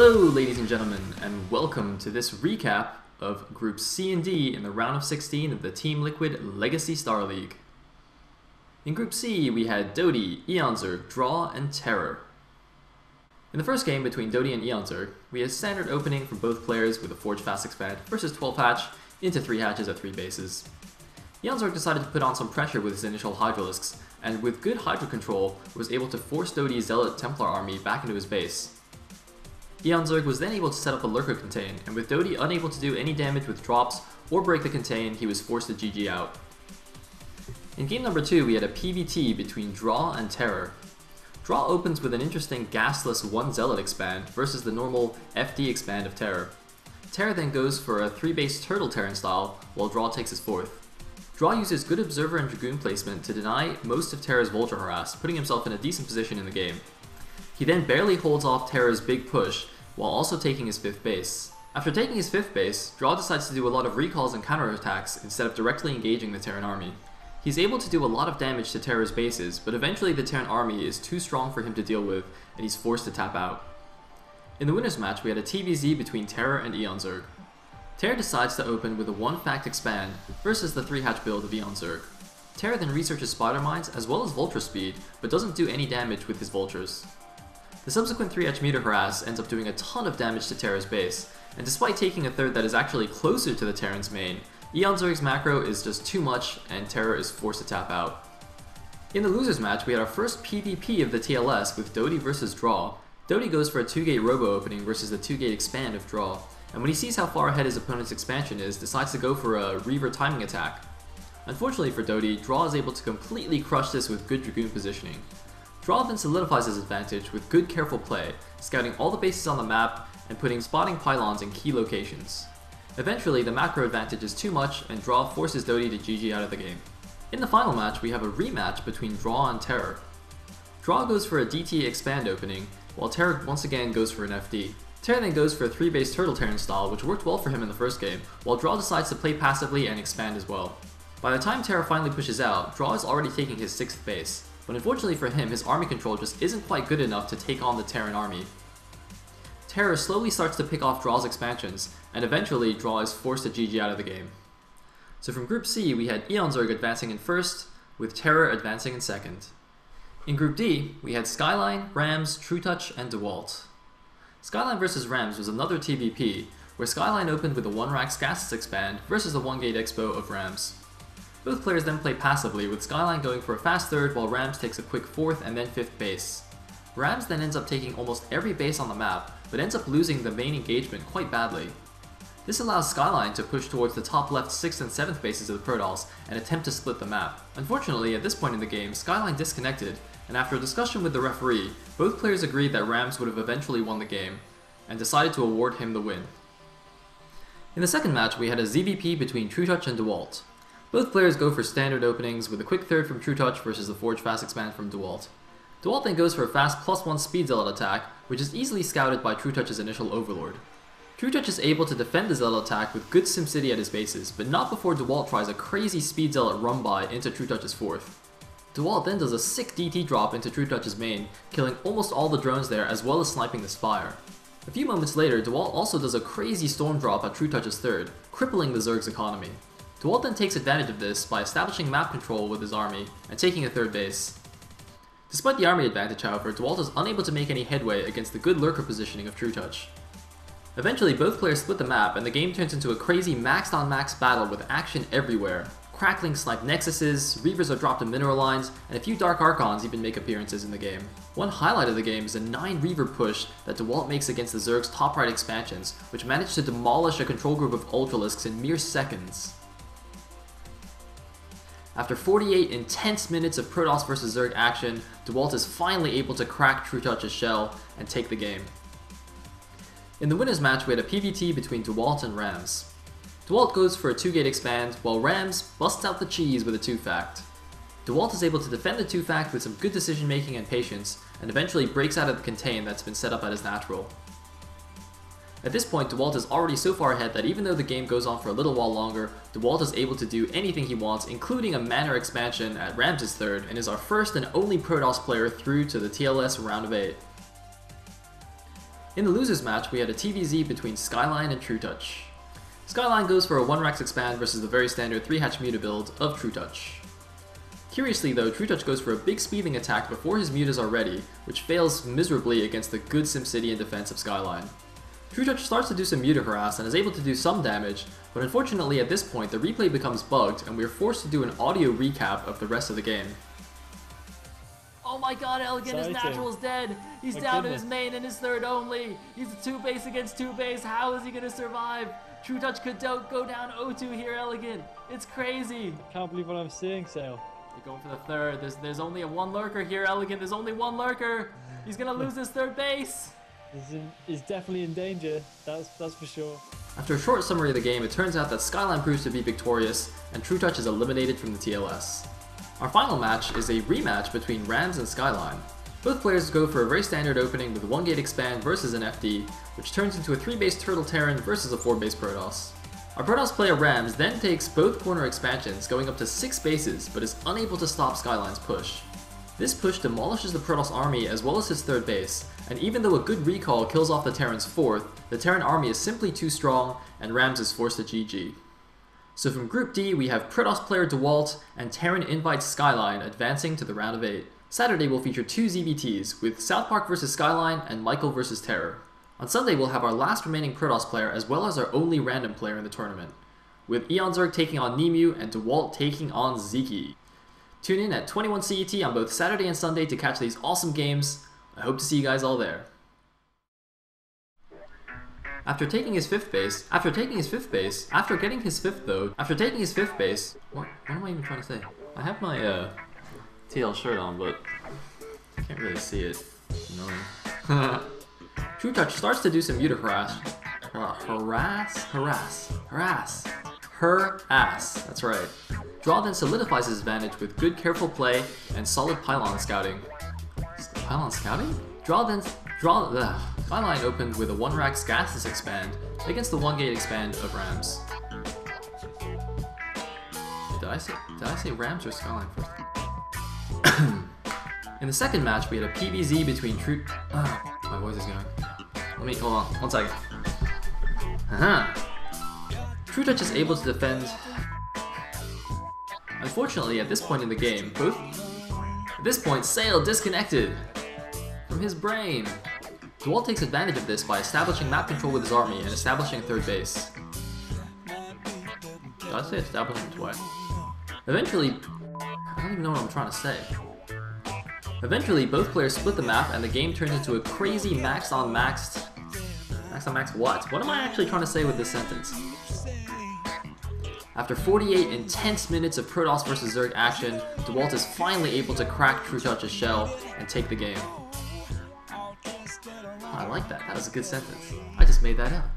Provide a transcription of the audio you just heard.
Hello ladies and gentlemen, and welcome to this recap of Groups C and D in the round of 16 of the Teamliquid Legacy Starleague. In Group C we had Dodie, Eonzerg, Draw, and Terror. In the first game between Dodie and Eonzerg, we had standard opening from both players with a Forge Fast Expand versus 12 hatch into 3 hatches at 3 bases. Eonzerg decided to put on some pressure with his initial Hydralisks, and with good Hydra control was able to force Dodie's Zealot Templar army back into his base. Eonzerg was then able to set up a Lurker contain, and with Dodie unable to do any damage with drops or break the contain, he was forced to GG out. In game number 2 we had a PvT between Draw and Terror. Draw opens with an interesting gasless 1 Zealot expand versus the normal FD expand of Terror. Terror then goes for a 3-base Turtle Terran style, while Draw takes his 4th. Draw uses good Observer and Dragoon placement to deny most of Terror's Vulture harass, putting himself in a decent position in the game. He then barely holds off Terror's big push, while also taking his 5th base. After taking his 5th base, Draw decides to do a lot of recalls and counterattacks instead of directly engaging the Terran army. He's able to do a lot of damage to Terror's bases, but eventually the Terran army is too strong for him to deal with, and he's forced to tap out. In the winner's match, we had a TVZ between Terror and Eonzerg. Terror decides to open with a 1-fact expand versus the 3-hatch build of Eonzerg. Terror then researches Spider Mines as well as Vulture Speed, but doesn't do any damage with his Vultures. The subsequent 3-hatch meter harass ends up doing a ton of damage to Terror's base, and despite taking a third that is actually closer to the Terran's main, Eonzerg's macro is just too much and Terror is forced to tap out. In the loser's match, we had our first PvP of the TLS with Dodie versus Draw. Dodie goes for a 2-gate robo opening versus the 2-gate expand of Draw, and when he sees how far ahead his opponent's expansion is, decides to go for a Reaver timing attack. Unfortunately for Dodie, Draw is able to completely crush this with good Dragoon positioning. Draw then solidifies his advantage with good careful play, scouting all the bases on the map and putting spotting pylons in key locations. Eventually, the macro advantage is too much and Draw forces Dodie to GG out of the game. In the final match, we have a rematch between Draw and Terror. Draw goes for a DT expand opening, while Terror once again goes for an FD. Terror then goes for a 3-base Turtle Terran style, which worked well for him in the first game, while Draw decides to play passively and expand as well. By the time Terror finally pushes out, Draw is already taking his 6th base. But unfortunately for him, his army control just isn't quite good enough to take on the Terran army. Terror slowly starts to pick off Draw's expansions, and eventually Draw is forced to GG out of the game. So from Group C, we had Eonzerg advancing in 1st, with Terror advancing in 2nd. In Group D, we had Skyline, Rams, True Touch, and DeWalt. Skyline vs Rams was another TVP, where Skyline opened with a 1-rack Gasless expand versus the 1-gate expo of Rams. Both players then play passively, with Skyline going for a fast 3rd while Rams takes a quick 4th and then 5th base. Rams then ends up taking almost every base on the map, but ends up losing the main engagement quite badly. This allows Skyline to push towards the top left 6th and 7th bases of the Protoss and attempt to split the map. Unfortunately, at this point in the game, Skyline disconnected, and after a discussion with the referee, both players agreed that Rams would have eventually won the game, and decided to award him the win. In the second match, we had a ZVP between True Touch and DeWalt. Both players go for standard openings with a quick 3rd from True Touch versus the Forge Fast Expand from DeWalt. DeWalt then goes for a fast +1 speed Zealot attack, which is easily scouted by True Touch's initial Overlord. True Touch is able to defend the Zealot attack with good SimCity at his bases, but not before DeWalt tries a crazy speed Zealot run by into True Touch's 4th. DeWalt then does a sick DT drop into True Touch's main, killing almost all the drones there as well as sniping the Spire. A few moments later, DeWalt also does a crazy storm drop at True Touch's 3rd, crippling the Zerg's economy. DeWalt then takes advantage of this by establishing map control with his army and taking a 3rd base. Despite the army advantage, however, DeWalt is unable to make any headway against the good lurker positioning of True Touch. Eventually, both players split the map and the game turns into a crazy maxed on max battle with action everywhere. Crackling snipe nexuses, Reavers are dropped in mineral lines, and a few Dark Archons even make appearances in the game. One highlight of the game is a 9 Reaver push that DeWalt makes against the Zerg's top right expansions, which managed to demolish a control group of Ultralisks in mere seconds. After 48 intense minutes of Protoss vs Zerg action, DeWalt is finally able to crack True Touch's shell and take the game. In the winner's match, we had a PvT between DeWalt and Rams. DeWalt goes for a 2-gate expand, while Rams busts out the cheese with a 2-fact. DeWalt is able to defend the 2-fact with some good decision making and patience, and eventually breaks out of the contain that's been set up at his natural. At this point, DeWalt is already so far ahead that even though the game goes on for a little while longer, DeWalt is able to do anything he wants, including a Manor expansion at Rams' 3rd, and is our first and only Protoss player through to the TLS Round of 8. In the losers match, we had a TVZ between Skyline and True Touch. Skyline goes for a 1-Rax expand versus the very standard 3-hatch Muta build of True Touch. Curiously though, True Touch goes for a big speeding attack before his mutas are ready, which fails miserably against the good SimCity and defense of Skyline. True Touch starts to do some muta harass and is able to do some damage, but unfortunately at this point the replay becomes bugged and we are forced to do an audio recap of the rest of the game. Oh my god, Elegant, his natural's dead! He's down to his main and his third only! He's a 2-base against 2-base, how is he gonna survive? True Touch could go down 0-2 here, Elegant! It's crazy! I can't believe what I'm seeing, Sayle. You're going for the third. There's only a 1 lurker here, Elegant. There's only 1 lurker. He's gonna lose his third base. He's definitely in danger. That's for sure. After a short summary of the game, it turns out that Skyline proves to be victorious, and True Touch is eliminated from the TLS. Our final match is a rematch between Rams and Skyline. Both players go for a very standard opening with 1-gate expand versus an FD, which turns into a 3-base Turtle Terran versus a 4-base Protoss. Our Protoss player Rams then takes both corner expansions, going up to 6 bases, but is unable to stop Skyline's push. This push demolishes the Protoss army as well as his third base, and even though a good recall kills off the Terran's fourth, the Terran army is simply too strong, and Rams is forced to GG. So from Group D, we have Protoss player DeWalt and Terran Invites Skyline advancing to the round of 8. Saturday will feature 2 ZBTs, with South Park vs Skyline and Michael vs Terror. On Sunday, we'll have our last remaining Protoss player as well as our only random player in the tournament, with Eonzerg taking on Nemu and DeWalt taking on Ziki. Tune in at 21 CET on both Saturday and Sunday to catch these awesome games. I hope to see you guys all there. After taking his fifth base, what am I even trying to say? I have my TL shirt on, but I can't really see it. Annoying. True Touch starts to do some muta harass. That's right. Draw then solidifies his advantage with good careful play and solid pylon scouting. Pylon scouting? Skyline opened with a 1-Rax gasless expand against the 1-gate expand of Rams. Did I say Rams or Skyline first? In the second match, we had a PVZ between True... my voice is going. Hold on, 1 second. True Touch is able to defend. Unfortunately, at this point in the game, Sayle disconnected from his brain. DeWalt takes advantage of this by establishing map control with his army and establishing third base. Did I say establishing twice? Eventually, I don't even know what I'm trying to say. Eventually, both players split the map and the game turns into a crazy maxed on maxed what? What am I actually trying to say with this sentence? After 48 intense minutes of Protoss vs Zerg action, DeWalt is finally able to crack True Touch's shell and take the game. I like that. That was a good sentence. I just made that up.